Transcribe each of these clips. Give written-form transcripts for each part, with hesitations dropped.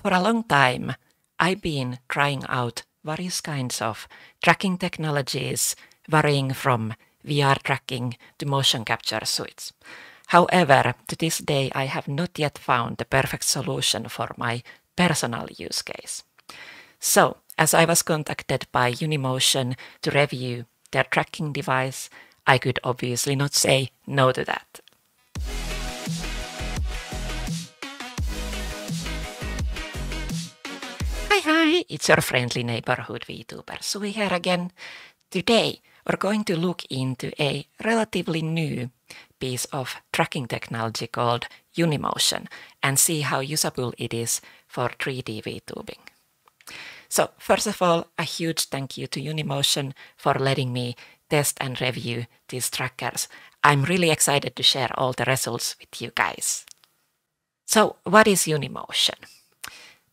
For a long time, I've been trying out various kinds of tracking technologies, varying from VR tracking to motion capture suites. However, to this day, I have not yet found the perfect solution for my personal use case. So, as I was contacted by Uni-motion to review their tracking device, I could obviously not say no to that. Hi, it's your friendly neighborhood VTuber Sui here again. Today, we're going to look into a relatively new piece of tracking technology called Uni-motion and see how usable it is for 3D VTubing. So, first of all, a huge thank you to Uni-motion for letting me test and review these trackers. I'm really excited to share all the results with you guys. So, what is Uni-motion?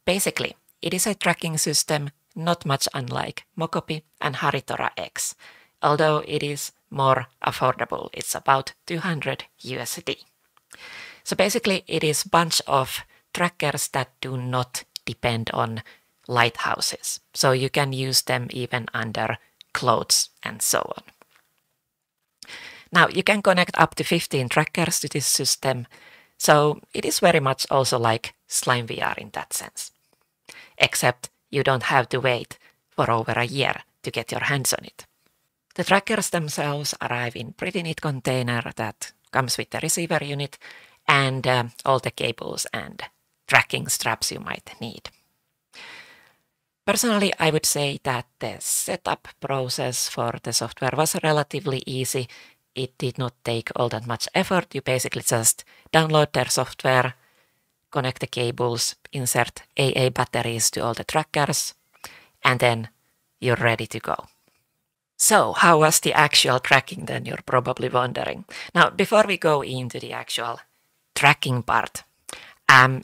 Basically, it is a tracking system not much unlike 𝐒𝐿 and 𝐅𝐿𝐿𝐻, although it is more affordable. It's about $200. So basically, it is a bunch of trackers that do not depend on lighthouses. So you can use them even under clothes and so on. Now, you can connect up to 15 trackers to this system. So it is very much also like Slime VR in that sense. Except you don't have to wait for over a year to get your hands on it. The trackers themselves arrive in a pretty neat container that comes with the receiver unit and all the cables and tracking straps you might need. Personally, I would say that the setup process for the software was relatively easy. It did not take all that much effort. You basically just download their software, connect the cables, insert AA batteries to all the trackers, and then you're ready to go. So, how was the actual tracking then, you're probably wondering. Now, before we go into the actual tracking part,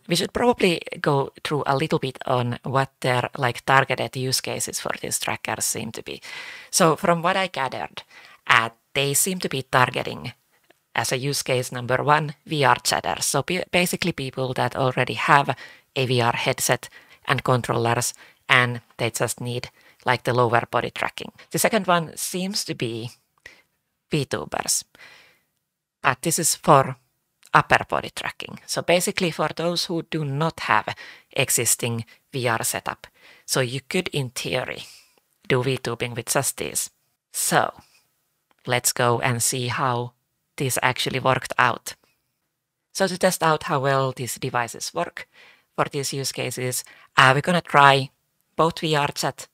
we should probably go through a little bit on what their targeted use cases for these trackers seem to be. So, from what I gathered, they seem to be targeting as a use case number one, VR chatters. So basically people that already have a VR headset and controllers and they just need like the lower body tracking. The second one seems to be VTubers. But this is for upper body tracking. So basically for those who do not have existing VR setup. So you could in theory do VTubing with just these. So let's go and see how this actually worked out. So to test out how well these devices work for these use cases, we're gonna try both VRChat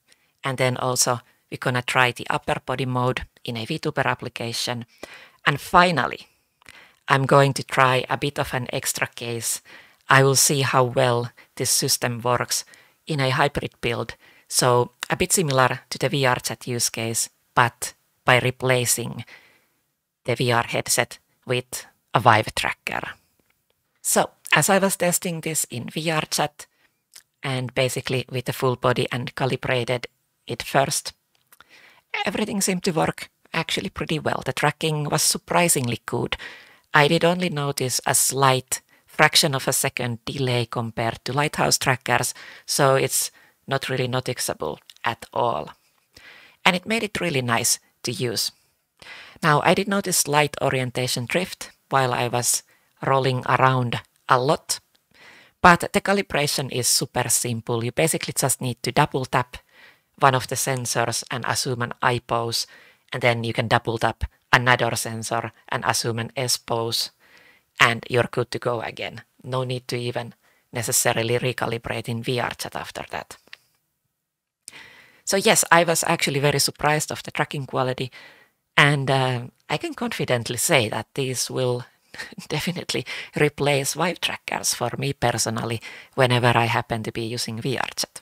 and then also we're gonna try the upper body mode in a VTuber application. And finally, I'm going to try a bit of an extra case. I will see how well this system works in a hybrid build. So a bit similar to the VRChat use case, but by replacing the VR headset with a Vive tracker. So, as I was testing this in VRChat and basically with the full body and calibrated it first, everything seemed to work actually pretty well. The tracking was surprisingly good. I did only notice a slight fraction of a second delay compared to lighthouse trackers, so it's not really noticeable at all. And it made it really nice to use. Now, I did notice slight orientation drift while I was rolling around a lot, but the calibration is super simple. You basically just need to double tap one of the sensors and assume an I pose, and then you can double tap another sensor and assume an S pose, and you're good to go again. No need to even necessarily recalibrate in VRChat after that. So yes, I was actually very surprised of the tracking quality. And I can confidently say that these will definitely replace Vive trackers for me personally whenever I happen to be using VRChat.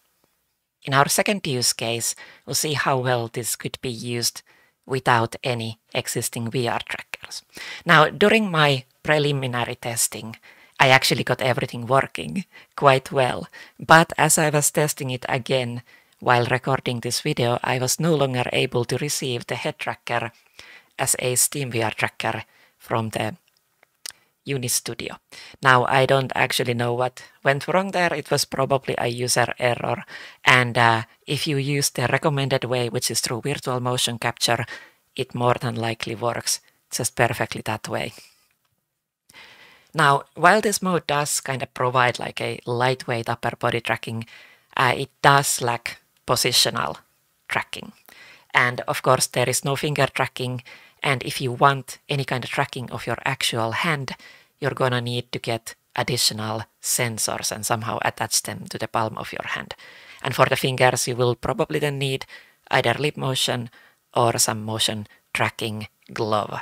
In our second use case, we'll see how well this could be used without any existing VR trackers. Now, during my preliminary testing, I actually got everything working quite well. But as I was testing it again while recording this video, I was no longer able to receive the head tracker as a Steam VR tracker from the Uni Studio. Now, I don't actually know what went wrong there. It was probably a user error. And if you use the recommended way, which is through virtual motion capture, it more than likely works just perfectly that way. Now, while this mode does kind of provide like a lightweight upper body tracking, it does lack positional tracking. And of course, there is no finger tracking. And if you want any kind of tracking of your actual hand, you're gonna need to get additional sensors and somehow attach them to the palm of your hand. And for the fingers, you will probably then need either lip motion or some motion tracking glove.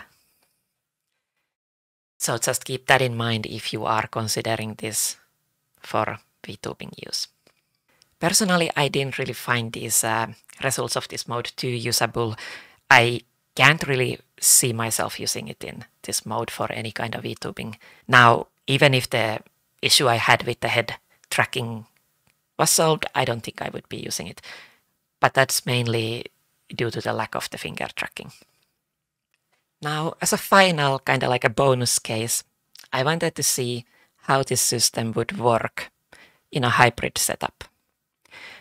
So just keep that in mind if you are considering this for VTubing use. Personally, I didn't really find these results of this mode too usable. I can't really see myself using it in this mode for any kind of VTubing. Now, even if the issue I had with the head tracking was solved, I don't think I would be using it. But that's mainly due to the lack of the finger tracking. Now, as a final, kind of like a bonus case, I wanted to see how this system would work in a hybrid setup.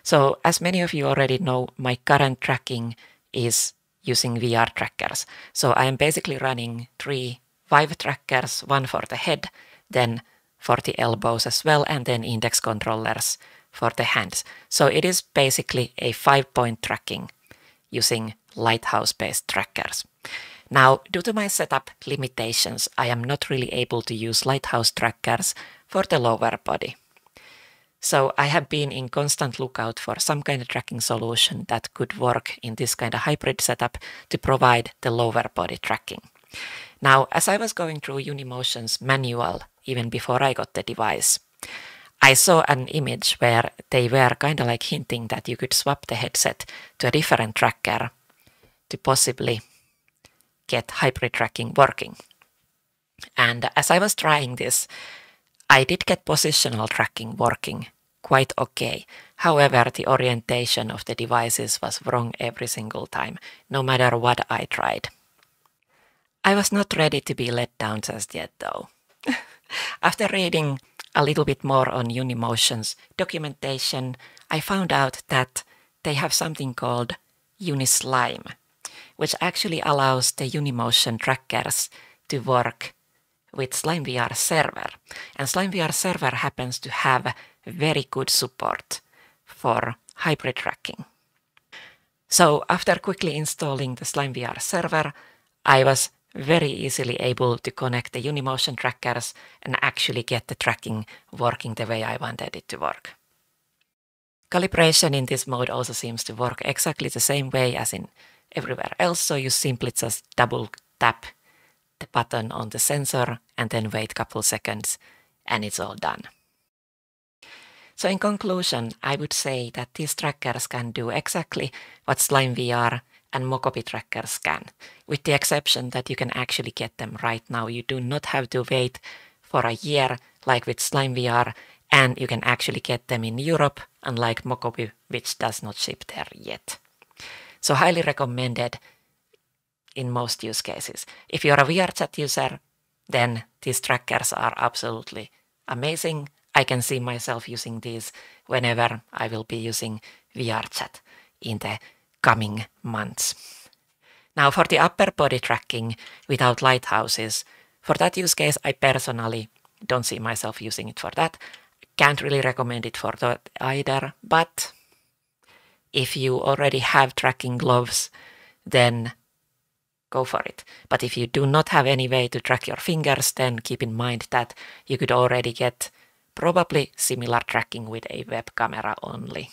So, as many of you already know, my current tracking is using VR trackers. So I am basically running 3 Vive trackers, one for the head, then for the elbows as well, and then index controllers for the hands. So it is basically a 5-point tracking using lighthouse-based trackers. Now, due to my setup limitations, I am not really able to use lighthouse trackers for the lower body. So I have been in constant lookout for some kind of tracking solution that could work in this kind of hybrid setup to provide the lower body tracking. Now, as I was going through Uni-motion's manual, even before I got the device, I saw an image where they were kind of like hinting that you could swap the headset to a different tracker to possibly get hybrid tracking working. And as I was trying this, I did get positional tracking working quite okay. However, the orientation of the devices was wrong every single time, no matter what I tried. I was not ready to be let down just yet though. After reading a little bit more on Uni-motion's documentation, I found out that they have something called Uni-slime, which actually allows the Uni-motion trackers to work with Slime VR server. And Slime VR server happens to have very good support for hybrid tracking. So after quickly installing the Slime VR server, I was very easily able to connect the Uni-motion trackers and actually get the tracking working the way I wanted it to work. Calibration in this mode also seems to work exactly the same way as in everywhere else, so you simply just double tap the button on the sensor and then wait a couple seconds and it's all done. So in conclusion, I would say that these trackers can do exactly what Slime VR and Mokopi trackers can, with the exception that you can actually get them right now. You do not have to wait for a year like with Slime VR, and you can actually get them in Europe, unlike Mokopi, which does not ship there yet. So highly recommended in most use cases. If you're a VRChat user, then these trackers are absolutely amazing. I can see myself using these whenever I will be using VRChat in the coming months. Now for the upper body tracking without lighthouses, for that use case I personally don't see myself using it for that. Can't really recommend it for that either, but if you already have tracking gloves, then go for it. But if you do not have any way to track your fingers, then keep in mind that you could already get probably similar tracking with a web camera only.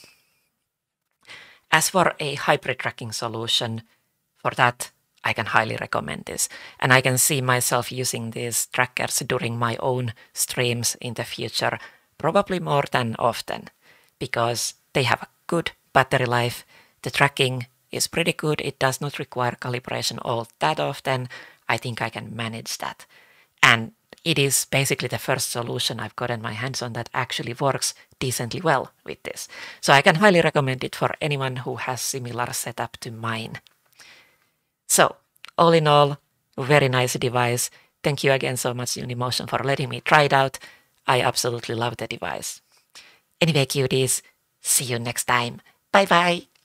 As for a hybrid tracking solution, for that I can highly recommend this. And I can see myself using these trackers during my own streams in the future, probably more than often, because they have a good battery life, the tracking is pretty good, it does not require calibration all that often. I think I can manage that. And it is basically the first solution I've gotten my hands on that actually works decently well with this. So I can highly recommend it for anyone who has similar setup to mine. So all in all, very nice device, Thank you again so much, Uni-motion, for letting me try it out. I absolutely love the device. Anyway, cuties, see you next time. Bye bye!